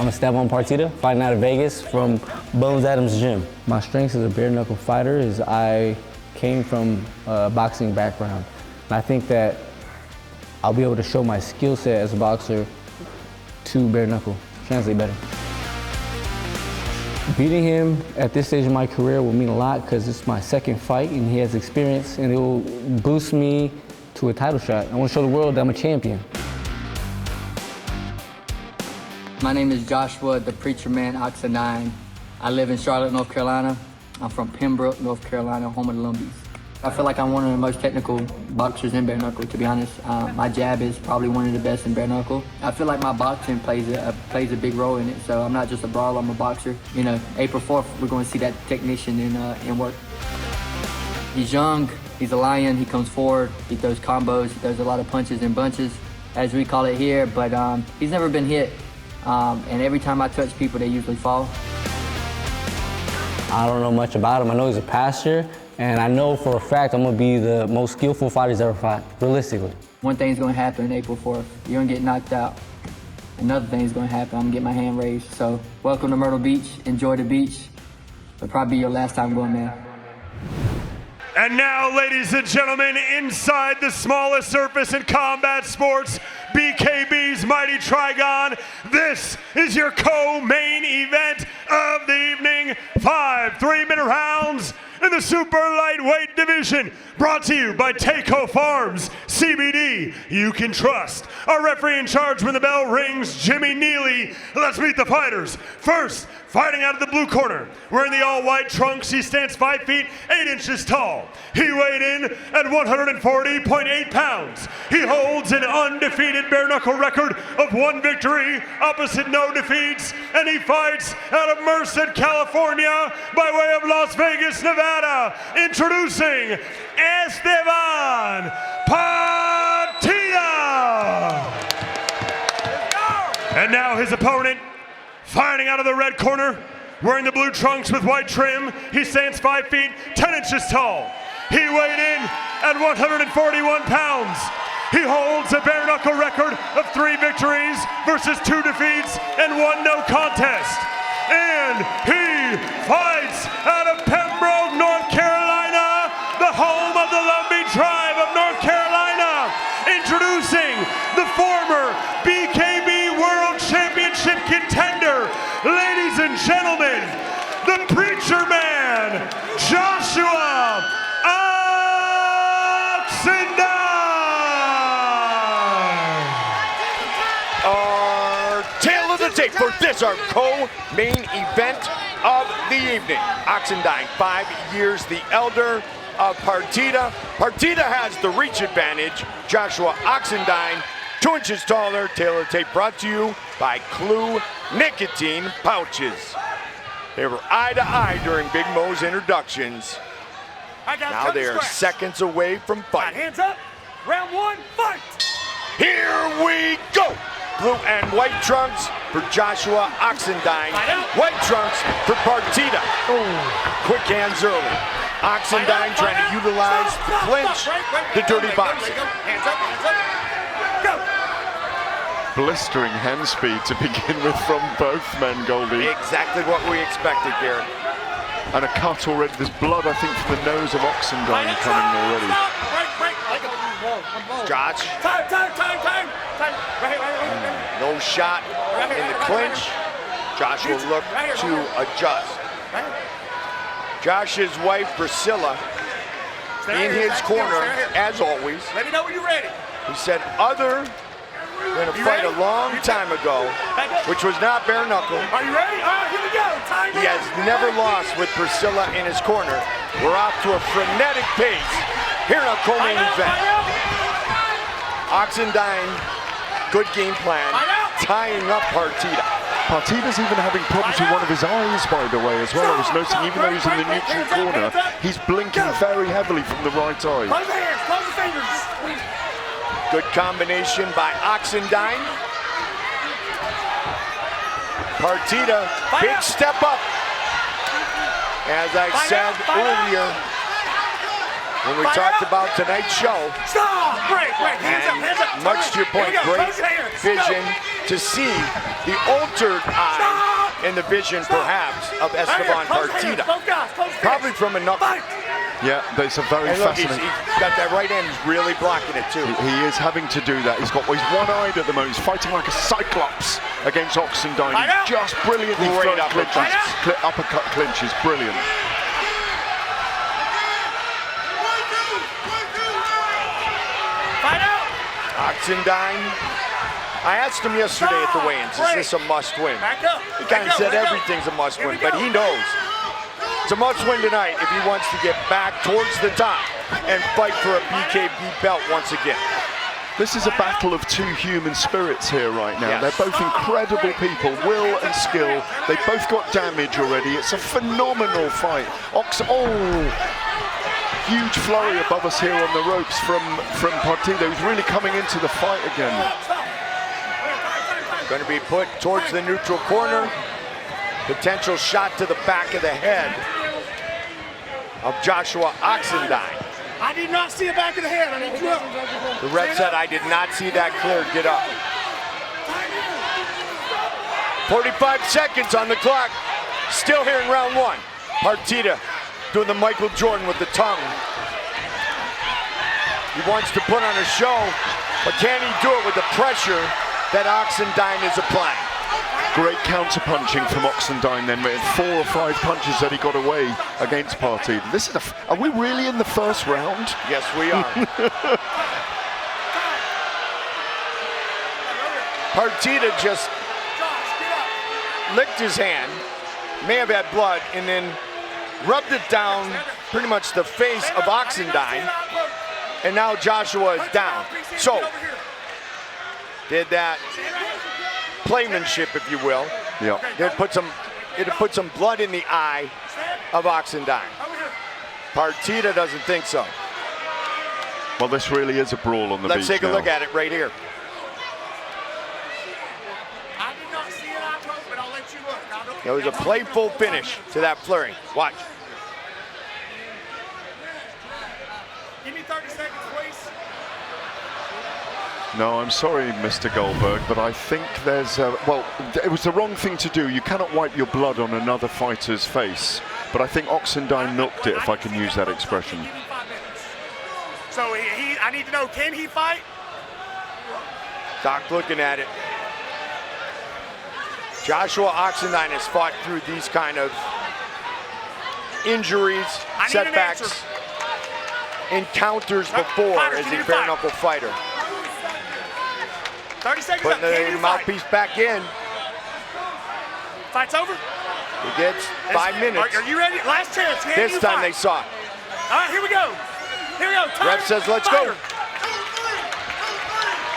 I'm Estavan Partida, fighting out of Vegas from Bones Adams Gym. My strengths as a bare knuckle fighter is I came from a boxing background. And I think that I'll be able to show my skill set as a boxer to bare knuckle, translate better. Beating him at this stage of my career will mean a lot because it's my second fight and he has experience and it will boost me to a title shot. I want to show the world that I'm a champion. My name is Joshua, the Preacherman, Oxendine. I live in Charlotte, North Carolina. I'm from Pembroke, North Carolina, home of the Lumbees. I feel like I'm one of the most technical boxers in bare knuckle, to be honest. My jab is probably one of the best in bare knuckle. I feel like my boxing plays a big role in it, so I'm not just a brawler, I'm a boxer. You know, April 4th, we're going to see that technician in work. He's young, he's a lion, he comes forward, he throws combos, he throws a lot of punches and bunches, as we call it here, but he's never been hit. And every time I touch people, they usually fall. I don't know much about him. I know he's a passer, and I know for a fact I'm gonna be the most skillful fighter he's ever fought, realistically. One thing's gonna happen April 4th. You're gonna get knocked out. Another thing's gonna happen. I'm gonna get my hand raised. So, welcome to Myrtle Beach. Enjoy the beach. It'll probably be your last time going there. And now, ladies and gentlemen, inside the smallest surface in combat sports, BKB's Mighty Trigon, this is your co-main event of the evening. 5 3-minute rounds in the super lightweight division, brought to you by Takeo Farms, CBD you can trust. Our referee in charge when the bell rings, Jimmy Neely. Let's meet the fighters. First, fighting out of the blue corner, wearing the all-white trunks, he stands 5 feet 8 inches tall. He weighed in at 140.8 pounds. He holds an undefeated bare knuckle record of 1 victory, opposite no defeats, and he fights out of Merced, California, by way of Las Vegas, Nevada. Introducing Estevan Partida. And now his opponent, fighting out of the red corner, wearing the blue trunks with white trim, he stands 5 feet 10 inches tall. He weighed in at 141 pounds. He holds a bare knuckle record of 3 victories versus 2 defeats and 1 no contest. And he fights out of Pembroke, North Carolina, the home of the Lumbee Tribe of North Carolina. Introducing the former BKB World Championship contender, ladies and gentlemen, the Preacherman, Joshua Oxendine. Our tail of the tape for this, our co-main event of the evening. Oxendine, 5 years the elder of Partida. Partida has the reach advantage. Joshua Oxendine, 2 inches taller. Tail of the tape brought to you by Clue Nicotine Pouches. They were eye to eye during Big Mo's introductions. Now they are seconds away from fighting. Hands up, round 1, fight! Here we go! Blue and white trunks for Joshua Oxendine. White trunks for Partida. Quick hands early. Oxendine trying to utilize the clinch, the dirty boxing. Hands up, go! Blistering hand speed to begin with from both men, Goldie. Exactly what we expected, Garrett. And a cut already. There's blood, I think, from the nose of Oxendine coming already. Josh. Time. No shot in the clinch. Josh will look to adjust. Josh's wife, Priscilla, in his corner, as always. Let me know when you're ready. He said other than a fight a long time ago, which was not bare knuckle. Are you ready? All right, here we go. Time. He has never lost with Priscilla in his corner. We're off to a frenetic pace here in our co-main event. Oxendine, good game plan, tying up Partida. Partida's even having problems with one of his eyes, by the way, as well. I was noticing, even though he's in the neutral corner, he's blinking very heavily from the right eye. Close the hands, close the fingers. Good combination by Oxendine. Partida, big step up. As I said earlier, when we talked about tonight's show. Stop! Break, hands up, hands up. Much to your point, great vision to see the altered eye in the vision, perhaps, of Estevan Partida. Probably from a knuckle. Yeah, that's a very fascinating. He's got that right hand, he's really blocking it too. He is having to do that. He's one-eyed at the moment. He's fighting like a cyclops against Oxendine. He just brilliantly Great uppercut clinches. Brilliant. Fight out! Oxendine. I asked him yesterday at the weigh-ins, is this a must-win? He kind of said everything's a must-win, but he knows. It's a must-win tonight if he wants to get back towards the top and fight for a BKB belt once again. This is a battle of two human spirits here right now. Yes. They're both incredible people, will and skill. They've both got damage already. It's a phenomenal fight. Huge flurry above us here on the ropes from Partida, who's really coming into the fight again. Going to be put towards the neutral corner. Potential shot to the back of the head of Joshua Oxendine. I did not see the back of the head. I need you up. The ref said, I did not see that clear. Get up. 45 seconds on the clock. Still here in round one. Partida doing the Michael Jordan with the tongue. He wants to put on a show, but can he do it with the pressure that Oxendine is applying? Great counter-punching from Oxendine then, with 4 or 5 punches that he got away against Partida. This is are we really in the first round? Yes, we are. Partida just licked his hand, may have had blood, and then rubbed it down pretty much the face of Oxendine, and now Joshua is down. So, did that playmanship, if you will. Yeah. It put some blood in the eye of Oxendine. Partida doesn't think so. Well, this really is a brawl on the beach. Let's take a look at it right here. I did not see it, but I'll let you look. It was a playful finish to that flurry. Watch. Give me 30 seconds, please. No, I'm sorry, Mr. Goldberg, but I think there's well, it was the wrong thing to do. You cannot wipe your blood on another fighter's face. But I think Oxendine milked it, if I can use that expression. So I need to know, can he fight? Doc looking at it. Joshua Oxendine has fought through these kind of injuries, setbacks, encounters before as a bare knuckle fighter. 30 seconds Putting the mouthpiece back in. Fight's over? He gets 5 minutes. Are you ready? Last chance. This time they saw it. All right, here we go. Here we go. Ref says, let's go.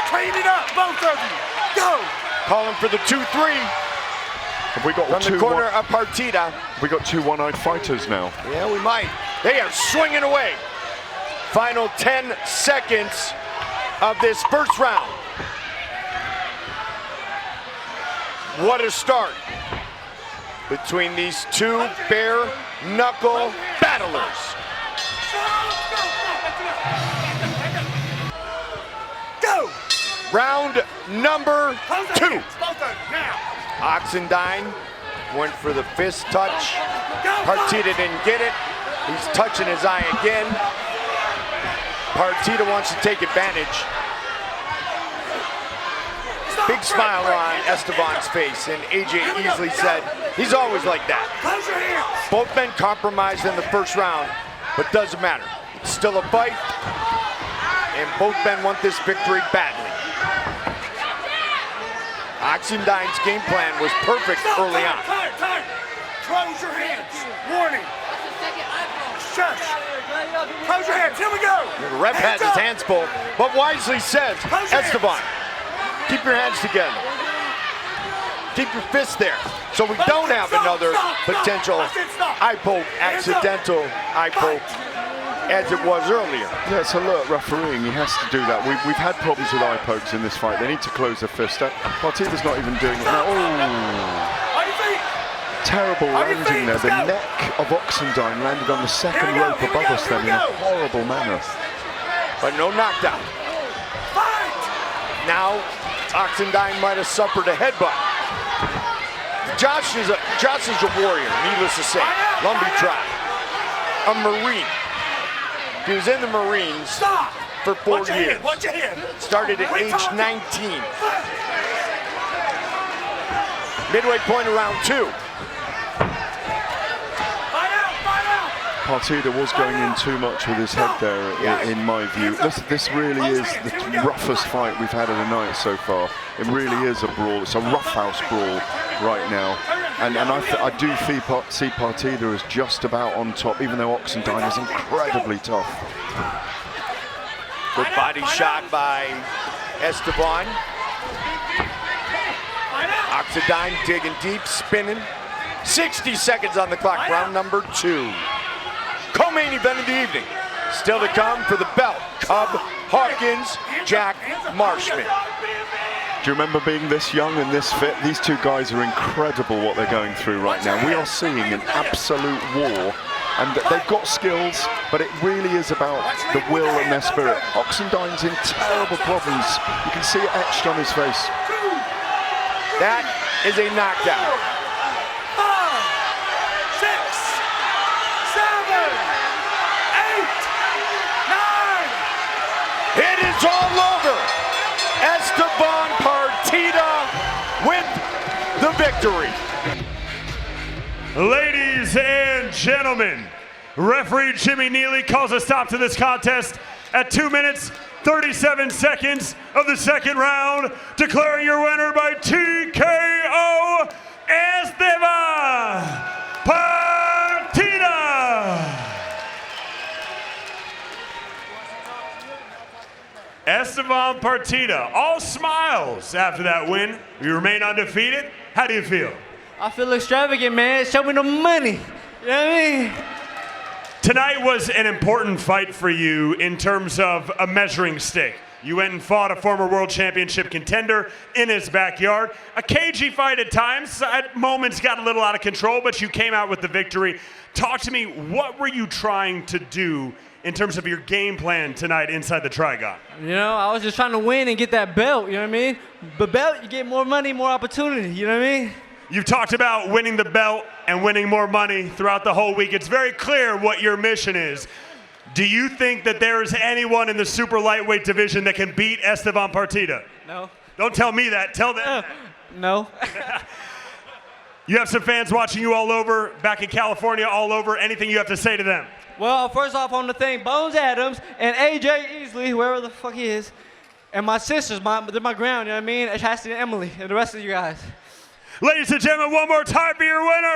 Train it up, both of you. Go. Calling for the 2-3. Have we got From the corner of Partida. We got 2 one-eyed fighters now. Yeah, we might. They are swinging away. Final 10 seconds of this first round. What a start between these two bare knuckle battlers. Go! Round number 2. Now. Oxendine went for the fist touch. Partida didn't get it. He's touching his eye again. Partida wants to take advantage. Big smile on Estevan's face, and AJ easily said, he's always like that. Both men compromised in the first round, but doesn't matter. It's still a fight, and both men want this victory badly. Oxendine's game plan was perfect early on. Time. Close your hands. Warning. Shush. Close your hands. Here we go. The ref has his hands full, but wisely says, Estevan, keep your hands together. Keep your fists there, so we don't have another potential eye poke, accidental eye poke, as it was earlier. Yeah, it's alert refereeing. He has to do that. We've had problems with eye pokes in this fight. They need to close their fist. Partida's not even doing it now. Oh. Terrible landing there. The neck of Oxendine landed on the second rope above us then in a horrible manner. But no knockdown. Now, Oxendine might have suffered a headbutt. Josh is a warrior, needless to say. Lumbee Tribe, a Marine. He was in the Marines for 4 years. Started at age 19. Midway point of round 2. Partida was going in too much with his head there, in my view. This really is the roughest fight we've had of the night so far. It really is a brawl. It's a roughhouse brawl right now. And I do see Partida as just about on top, even though Oxendine is incredibly tough. Good body shot by Estevan. Oxendine digging deep, spinning. 60 seconds on the clock, round number 2. Co-main event of the evening. Still to come for the belt. Cub, Hawkins, Jack Marshman. Do you remember being this young and this fit? These two guys are incredible what they're going through right now. We are seeing an absolute war. And they've got skills, but it really is about the will and their spirit. Oxendine's in terrible problems. You can see it etched on his face. That is a knockdown. 5, 6, 7, 8, 9. It is all over. Estavan Partida with the victory. Ladies and gentlemen, referee Jimmy Neely calls a stop to this contest at 2 minutes, 37 seconds of the second round, declaring your winner by TKO, Estevan Partida. Estevan Partida, all smiles after that win. You remain undefeated. How do you feel? I feel extravagant, man. Show me the money. You know what I mean? Tonight was an important fight for you in terms of a measuring stick. You went and fought a former world championship contender in his backyard. A cagey fight at times. At moments got a little out of control, but you came out with the victory. Talk to me, what were you trying to do in terms of your game plan tonight inside the Trigon? You know, I was just trying to win and get that belt, you know what I mean? The belt, you get more money, more opportunity, you know what I mean? You've talked about winning the belt and winning more money throughout the whole week. It's very clear what your mission is. Do you think that there is anyone in the super lightweight division that can beat Estevan Partida? No. Don't tell me that, tell them. No. You have some fans watching you all over, back in California, all over. Anything you have to say to them? Well, first off, I want to thank Bones Adams and AJ Easley, whoever the fuck he is, and my sisters, they're my ground, you know what I mean? Chastity and Emily, and the rest of you guys. Ladies and gentlemen, one more time for your winner,